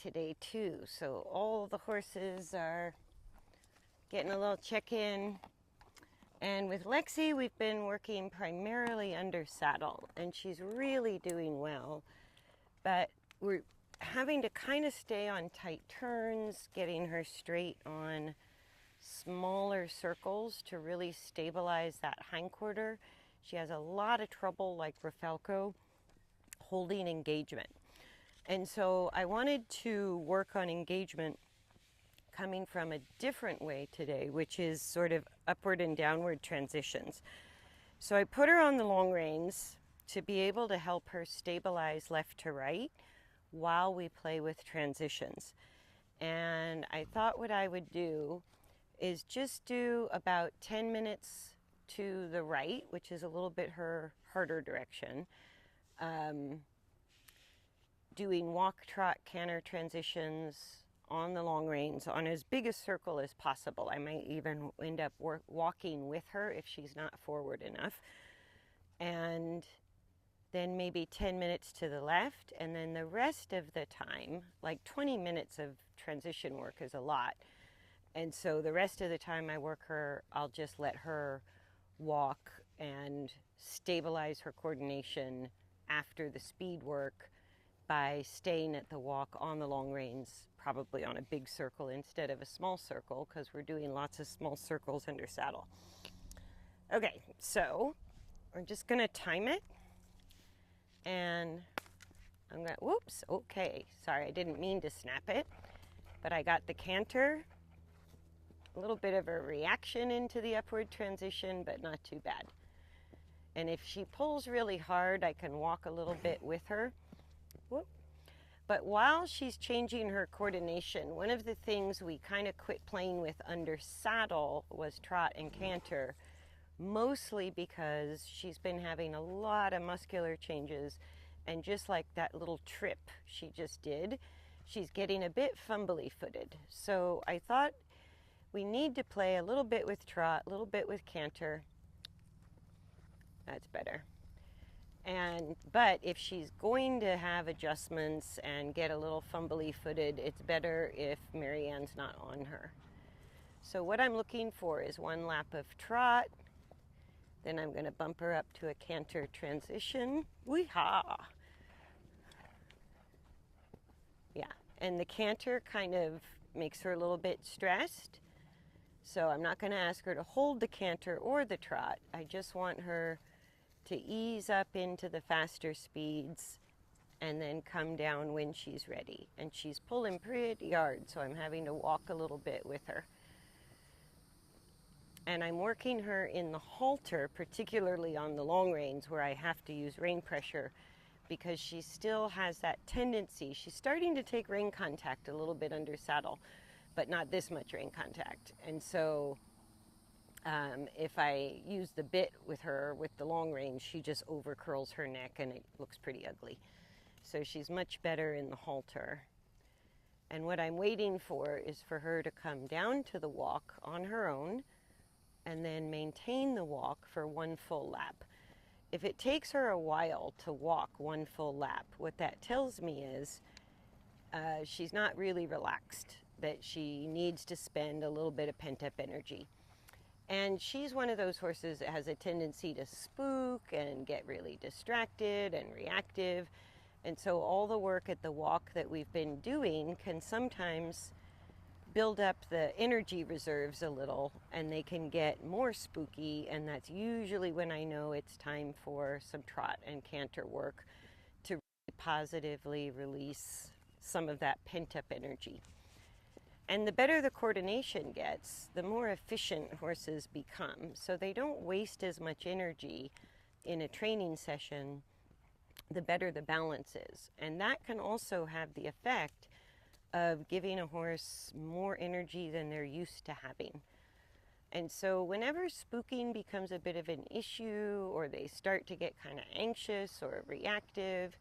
today too. So all the horses are getting a little check-in. And with Lexi, we've been working primarily under saddle, and she's really doing well. But we're having to kind of stay on tight turns, getting her straight on smaller circles to really stabilize that hindquarter. She has a lot of trouble, like Rafalco, holding engagement. And so I wanted to work on engagement coming from a different way today, which is sort of upward and downward transitions. So I put her on the long reins to be able to help her stabilize left to right while we play with transitions. And I thought what I would do is just do about 10 minutes to the right, which is a little bit her harder direction. Doing walk, trot, canter transitions on the long reins on as big a circle as possible. I might even end up walking with her if she's not forward enough. And then maybe 10 minutes to the left, and then the rest of the time, like 20 minutes of transition work is a lot. And so the rest of the time I work her, I'll just let her walk and stabilize her coordination after the speed work by staying at the walk on the long reins, probably on a big circle instead of a small circle, because we're doing lots of small circles under saddle. Okay, so we're just gonna time it, and I'm gonna, whoops, okay, sorry, I didn't mean to snap it, but I got the canter, a little bit of a reaction into the upward transition, but not too bad. And if she pulls really hard, I can walk a little bit with her. Whoop. But while she's changing her coordination, one of the things we kind of quit playing with under saddle was trot and canter, mostly because she's been having a lot of muscular changes, and just like that little trip she just did, she's getting a bit fumbly footed. So I thought we need to play a little bit with trot, a little bit with canter. That's better. But if she's going to have adjustments and get a little fumbly footed, it's better if Marianne's not on her. So what I'm looking for is one lap of trot. Then I'm going to bump her up to a canter transition. Wee-haw! Yeah, and the canter kind of makes her a little bit stressed. So I'm not going to ask her to hold the canter or the trot. I just want her to ease up into the faster speeds and then come down when she's ready. And she's pulling pretty hard, so I'm having to walk a little bit with her. And I'm working her in the halter, particularly on the long reins where I have to use rein pressure, because she still has that tendency. She's starting to take rein contact a little bit under saddle, but not this much rein contact. And so if I use the bit with her with the long reins, she just over curls her neck and it looks pretty ugly. So she's much better in the halter. And what I'm waiting for is for her to come down to the walk on her own and then maintain the walk for one full lap. If it takes her a while to walk one full lap, what that tells me is she's not really relaxed, that she needs to spend a little bit of pent-up energy. And she's one of those horses that has a tendency to spook and get really distracted and reactive. And so all the work at the walk that we've been doing can sometimes build up the energy reserves a little, and they can get more spooky. And that's usually when I know it's time for some trot and canter work to really positively release some of that pent-up energy. And the better the coordination gets, the more efficient horses become. So they don't waste as much energy in a training session, the better the balance is. And that can also have the effect of giving a horse more energy than they're used to having. And so whenever spooking becomes a bit of an issue, or they start to get kind of anxious or reactive,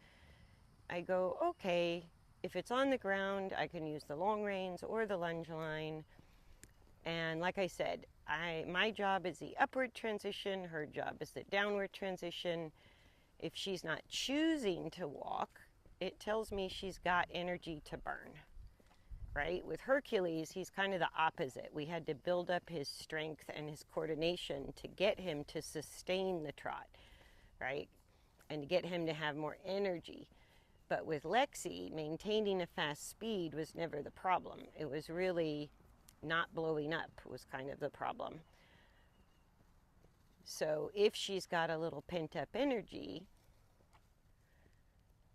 I go, okay, if it's on the ground, I can use the long reins or the lunge line. And like I said, my job is the upward transition, her job is the downward transition. If she's not choosing to walk, it tells me she's got energy to burn. right? With Hercules, he's kind of the opposite. We had to build up his strength and his coordination to get him to sustain the trot, right? And to get him to have more energy. But with Lexi, maintaining a fast speed was never the problem. It was really not blowing up was kind of the problem. So if she's got a little pent up energy,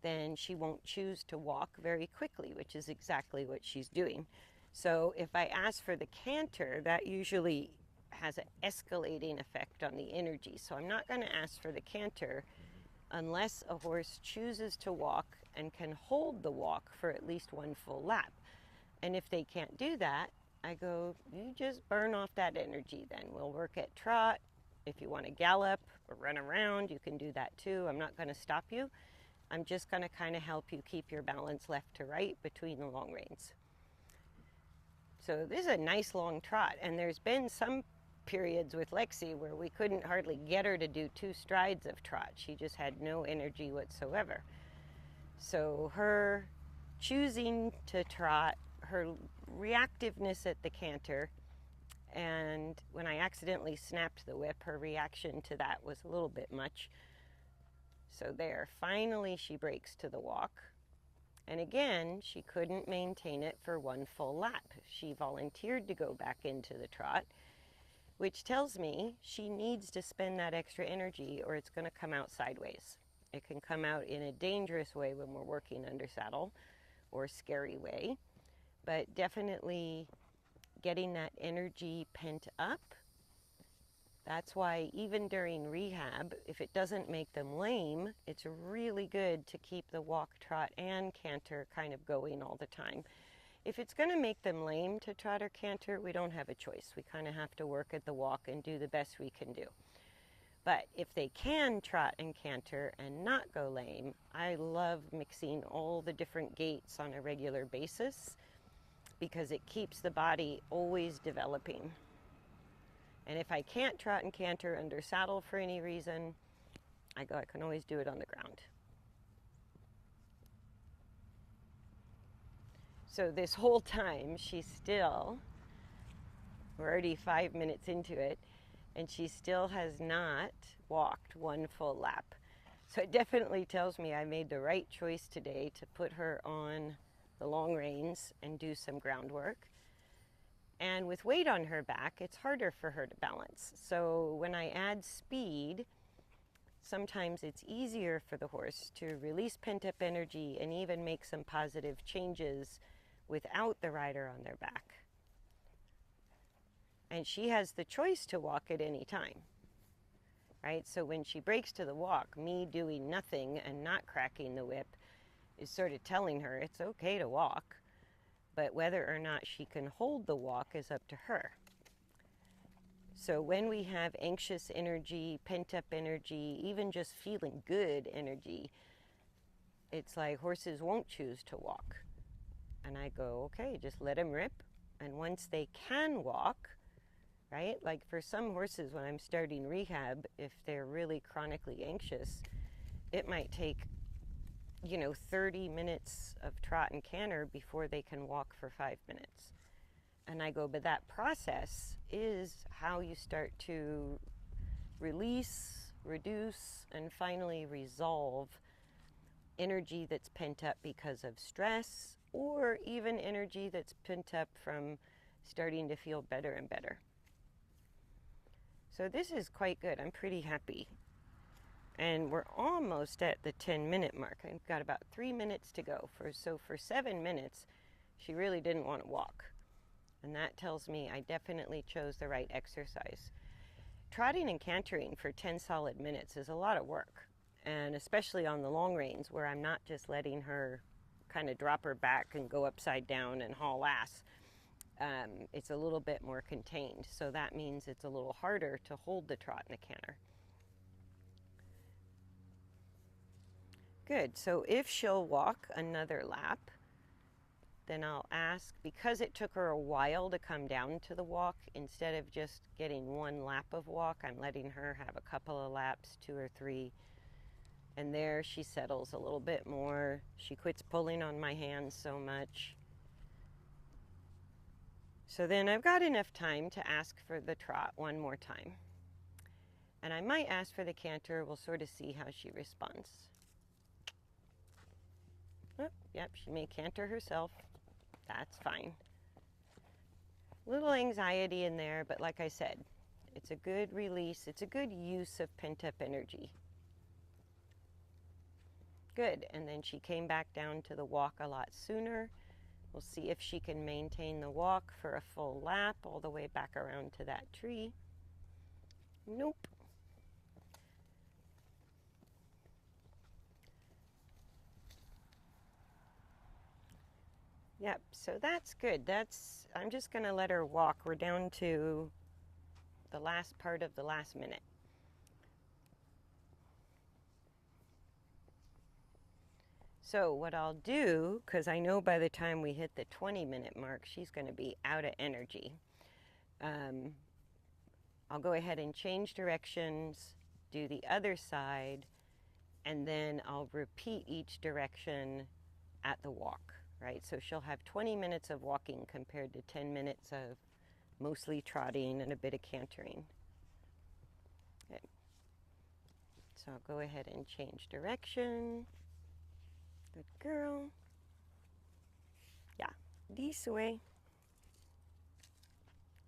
then she won't choose to walk very quickly, which is exactly what she's doing. So if I ask for the canter, that usually has an escalating effect on the energy. So I'm not going to ask for the canter unless a horse chooses to walk and can hold the walk for at least one full lap. And if they can't do that, I go, you just burn off that energy then. We'll work at trot. If you want to gallop or run around, you can do that too. I'm not going to stop you. I'm just going to kind of help you keep your balance left to right between the long reins. So this is a nice long trot, and there's been some periods with Lexi where we couldn't hardly get her to do 2 strides of trot. She just had no energy whatsoever. So her choosing to trot, her reactiveness at the canter, and when I accidentally snapped the whip, her reaction to that was a little bit much. So there, finally she breaks to the walk. And again, she couldn't maintain it for one full lap. She volunteered to go back into the trot, which tells me she needs to spend that extra energy or it's going to come out sideways. It can come out in a dangerous way when we're working under saddle, or a scary way, but definitely getting that energy pent up. That's why even during rehab, if it doesn't make them lame, it's really good to keep the walk, trot, and canter kind of going all the time. If it's going to make them lame to trot or canter, we don't have a choice. We kind of have to work at the walk and do the best we can do. But if they can trot and canter and not go lame, I love mixing all the different gaits on a regular basis because it keeps the body always developing. And if I can't trot and canter under saddle for any reason, I can always do it on the ground. So this whole time, we're already 5 minutes into it, and she still has not walked one full lap. So it definitely tells me I made the right choice today to put her on the long reins and do some groundwork. And with weight on her back, it's harder for her to balance. So when I add speed, sometimes it's easier for the horse to release pent-up energy and even make some positive changes without the rider on their back. And she has the choice to walk at any time, right? So when she breaks to the walk, me doing nothing and not cracking the whip is sort of telling her it's okay to walk. But whether or not she can hold the walk is up to her. So when we have anxious energy, pent-up energy, even just feeling good energy, it's like horses won't choose to walk. And I go, okay, just let them rip. And once they can walk, right? Like for some horses when I'm starting rehab, if they're really chronically anxious, it might take 30 minutes of trot and canter before they can walk for 5 minutes. And I go, but that process is how you start to release, reduce, and finally resolve energy that's pent up because of stress, or even energy that's pent up from starting to feel better and better. So this is quite good. I'm pretty happy. And we're almost at the 10-minute mark. I've got about 3 minutes to go. So for 7 minutes, she really didn't want to walk. And that tells me I definitely chose the right exercise. Trotting and cantering for 10 solid minutes is a lot of work. And especially on the long reins where I'm not just letting her kind of drop her back and go upside down and haul ass. It's a little bit more contained. So that means it's a little harder to hold the trot and the canter. Good, so if she'll walk another lap, then I'll ask, because it took her a while to come down to the walk, instead of just getting one lap of walk, I'm letting her have a couple of laps, 2 or 3, and there she settles a little bit more. She quits pulling on my hands so much. So then I've got enough time to ask for the trot one more time. And I might ask for the canter. We'll sort of see how she responds. Oh, yep, she may canter herself. That's fine. Little anxiety in there, but like I said, it's a good release. It's a good use of pent-up energy. Good, and then she came back down to the walk a lot sooner. We'll see if she can maintain the walk for a full lap all the way back around to that tree. Nope. Yep, so that's good. I'm just going to let her walk. We're down to the last part of the last minute. So what I'll do, because I know by the time we hit the 20-minute mark, she's going to be out of energy. I'll go ahead and change directions, do the other side, and then I'll repeat each direction at the walk, right? So she'll have 20 minutes of walking compared to 10 minutes of mostly trotting and a bit of cantering. Okay. So I'll go ahead and change direction. Good girl. Yeah, this way.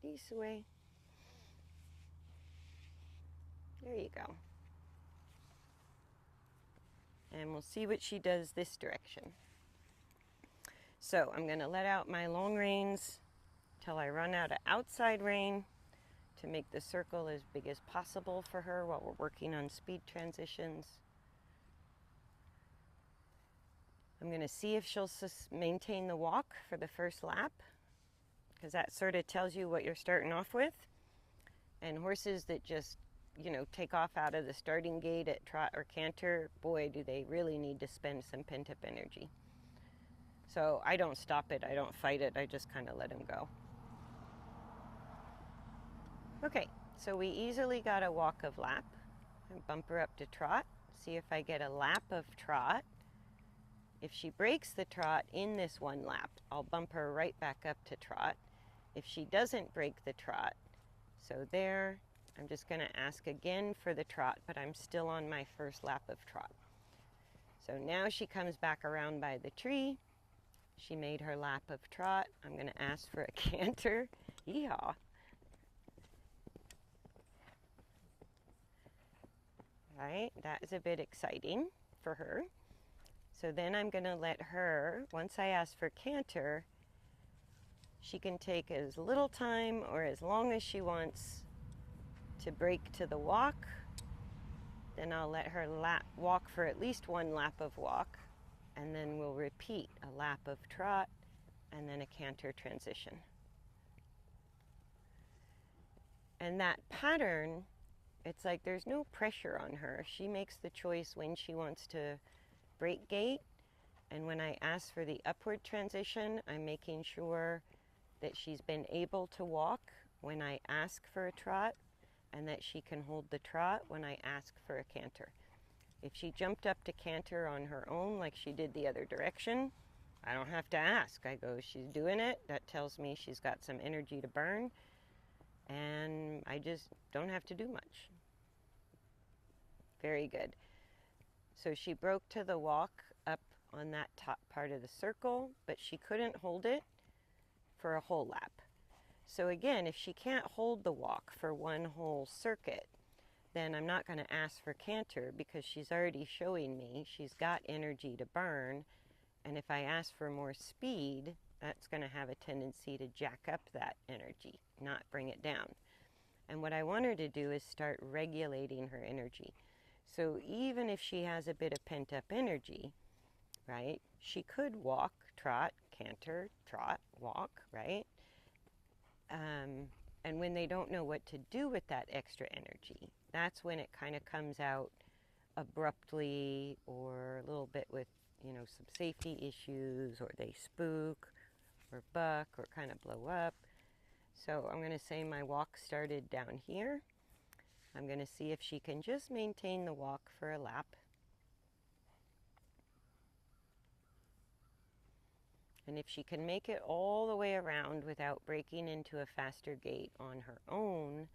This way. There you go. And we'll see what she does this direction. So I'm going to let out my long reins till I run out of outside rein to make the circle as big as possible for her while we're working on speed transitions. I'm going to see if she'll maintain the walk for the first lap, because that sort of tells you what you're starting off with. And horses that just, take off out of the starting gate at trot or canter, boy, do they really need to spend some pent-up energy. So I don't stop it, I don't fight it, I just kind of let him go. Okay, so we easily got a walk of lap. And bump her up to trot, see if I get a lap of trot. If she breaks the trot in this one lap, I'll bump her right back up to trot. If she doesn't break the trot, so there, I'm just going to ask again for the trot, but I'm still on my first lap of trot. So now she comes back around by the tree. She made her lap of trot. I'm going to ask for a canter. Yeehaw. Right, that is a bit exciting for her. So then I'm going to let her, once I ask for canter, she can take as little time or as long as she wants to break to the walk. Then I'll let her walk for at least one lap of walk, and then we'll repeat a lap of trot and then a canter transition. And that pattern, it's like there's no pressure on her. She makes the choice when she wants to break gait, and when I ask for the upward transition, I'm making sure that she's been able to walk when I ask for a trot, and that she can hold the trot when I ask for a canter. If she jumped up to canter on her own like she did the other direction, I don't have to ask. I go, she's doing it. That tells me she's got some energy to burn, and I just don't have to do much. Very good. So she broke to the walk up on that top part of the circle, but she couldn't hold it for a whole lap. So again, if she can't hold the walk for one whole circuit, then I'm not going to ask for canter, because she's already showing me she's got energy to burn. And if I ask for more speed, that's going to have a tendency to jack up that energy, not bring it down. And what I want her to do is start regulating her energy. So even if she has a bit of pent-up energy, right, she could walk, trot, canter, trot, walk, right? And when they don't know what to do with that extra energy, that's when it kind of comes out abruptly, or a little bit with, some safety issues, or they spook or buck or kind of blow up. So I'm going to say my walk started down here. I'm going to see if she can just maintain the walk for a lap. And if she can make it all the way around without breaking into a faster gait on her own,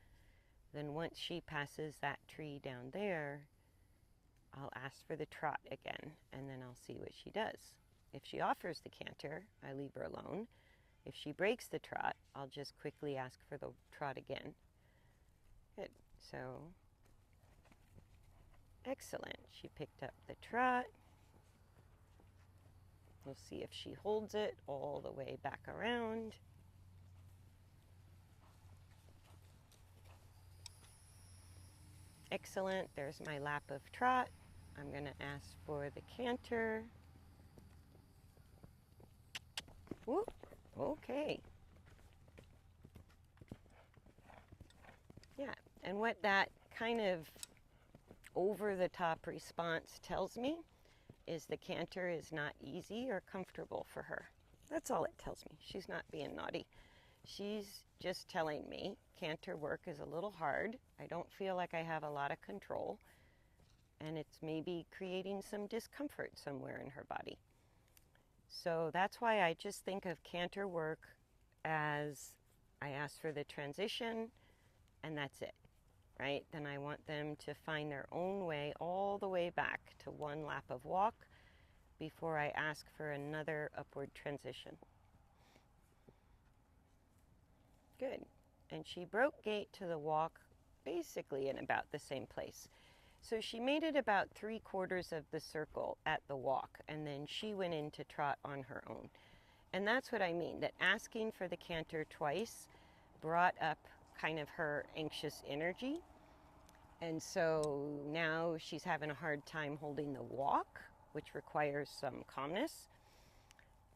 then once she passes that tree down there, I'll ask for the trot again, and then I'll see what she does. If she offers the canter, I leave her alone. If she breaks the trot, I'll just quickly ask for the trot again. Good. So, excellent. She picked up the trot. We'll see if she holds it all the way back around. Excellent. There's my lap of trot. I'm going to ask for the canter. Whoop. Okay. Yeah, and what that kind of over-the-top response tells me is the canter is not easy or comfortable for her. That's all it tells me. She's not being naughty. She's just telling me canter work is a little hard. I don't feel like I have a lot of control, and it's maybe creating some discomfort somewhere in her body. So that's why I just think of canter work as I ask for the transition, and that's it, right? Then I want them to find their own way all the way back to one lap of walk before I ask for another upward transition. Good. And she broke gait to the walk basically in about the same place. So she made it about 3/4 of the circle at the walk, and then she went into trot on her own. And that's what I mean, that asking for the canter twice brought up kind of her anxious energy. And so now she's having a hard time holding the walk, which requires some calmness.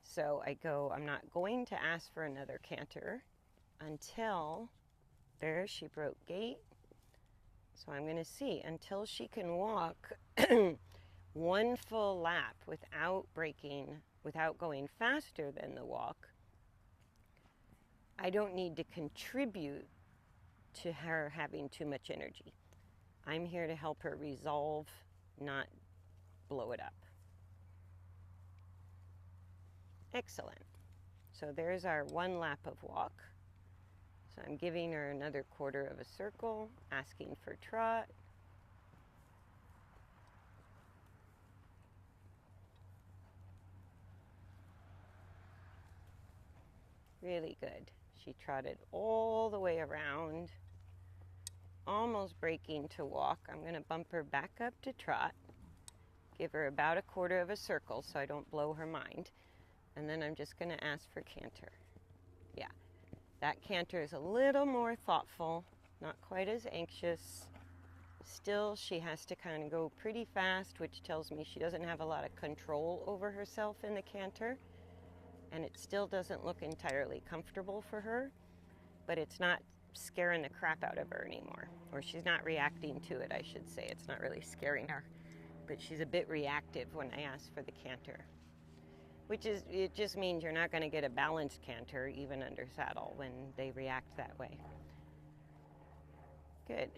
So I go, I'm not going to ask for another canter until, there she broke gait. So I'm going to see until she can walk one full lap without breaking, without going faster than the walk. I don't need to contribute to her having too much energy. I'm here to help her resolve, not blow it up. Excellent. So there's our one lap of walk. So I'm giving her another 1/4 of a circle, asking for trot. Really good. She trotted all the way around, almost breaking to walk. I'm going to bump her back up to trot, give her about a 1/4 of a circle so I don't blow her mind, and then I'm just going to ask for canter. Yeah, that canter is a little more thoughtful, not quite as anxious. Still, she has to kind of go pretty fast, which tells me she doesn't have a lot of control over herself in the canter, and it still doesn't look entirely comfortable for her, but it's not scaring the crap out of her anymore, or she's not reacting to it, I should say. It's not really scaring her, but she's a bit reactive when I ask for the canter, which is, it just means you're not going to get a balanced canter even under saddle when they react that way. Good.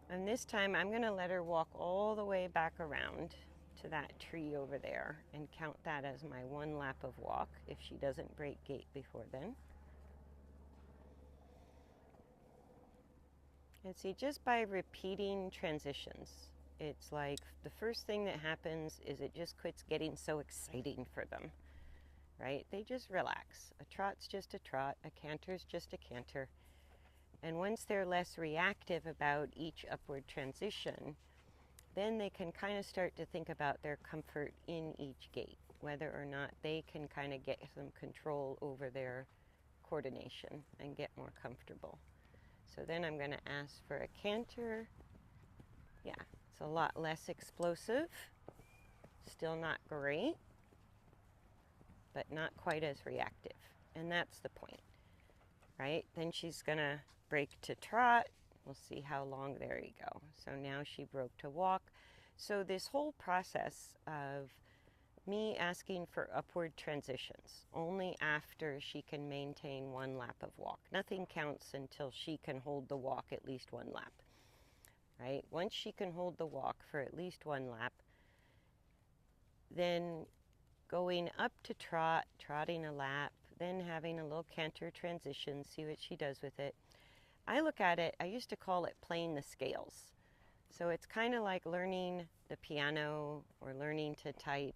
And this time I'm going to let her walk all the way back around to that tree over there and count that as my one lap of walk if she doesn't break gait before then. And see, just by repeating transitions, it's like the first thing that happens is it just quits getting so exciting for them, right? They just relax. A trot's just a trot, a canter's just a canter. And once they're less reactive about each upward transition, then they can kind of start to think about their comfort in each gait, whether or not they can kind of get some control over their coordination and get more comfortable. So then I'm going to ask for a canter. Yeah, it's a lot less explosive. Still not great, but not quite as reactive. And that's the point, right? Then she's going to break to trot. We'll see how long. There you go. So now she broke to walk. So this whole process of me asking for upward transitions only after she can maintain one lap of walk. Nothing counts until she can hold the walk at least one lap, right? Once she can hold the walk for at least one lap, then going up to trot, trotting a lap, then having a little canter transition, see what she does with it. I look at it, I used to call it playing the scales. So it's kind of like learning the piano or learning to type.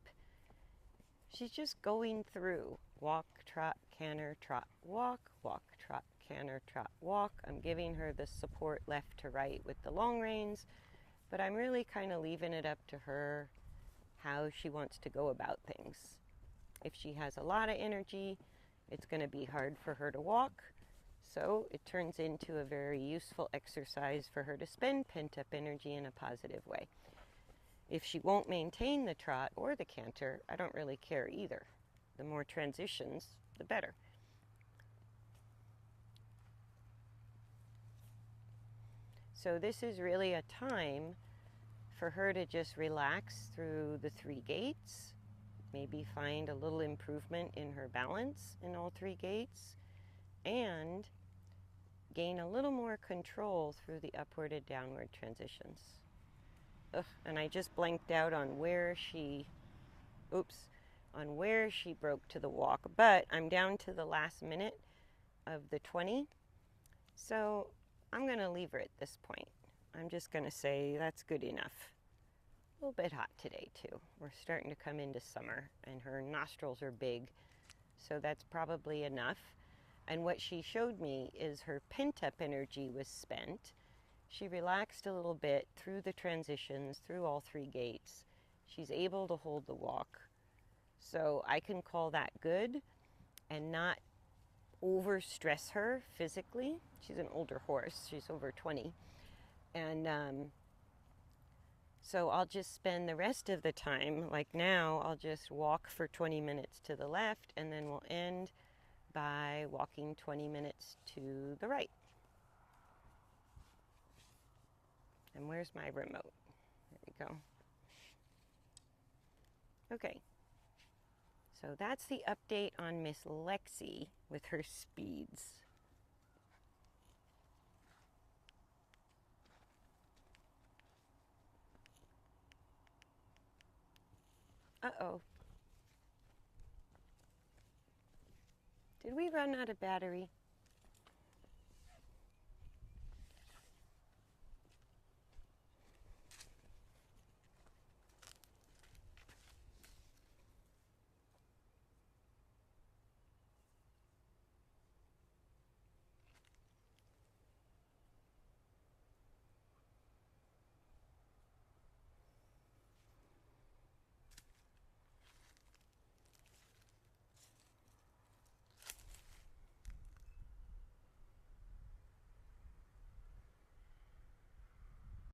She's just going through walk, trot, canter, trot, walk, trot, canter, trot, walk. I'm giving her the support left to right with the long reins, but I'm really kind of leaving it up to her how she wants to go about things. If she has a lot of energy, it's going to be hard for her to walk, so it turns into a very useful exercise for her to spend pent-up energy in a positive way. If she won't maintain the trot or the canter, I don't really care either. The more transitions, the better. So this is really a time for her to just relax through the 3 gaits, maybe find a little improvement in her balance in all 3 gaits, and gain a little more control through the upward and downward transitions. And I just blanked out on where she broke to the walk, but I'm down to the last minute of the 20, so I'm going to leave her at this point. I'm just going to say that's good enough. A little bit hot today too. We're starting to come into summer and her nostrils are big, so that's probably enough. And what she showed me is her pent-up energy was spent. She relaxed a little bit through the transitions, through all 3 gaits. She's able to hold the walk. So I can call that good and not over-stress her physically. She's an older horse. She's over 20. And so I'll just spend the rest of the time, like now, I'll just walk for 20 minutes to the left, and then we'll end by walking 20 minutes to the right. And where's my remote? There we go. Okay. So that's the update on Miss Lexi with her speeds. Uh-oh. Did we run out of battery?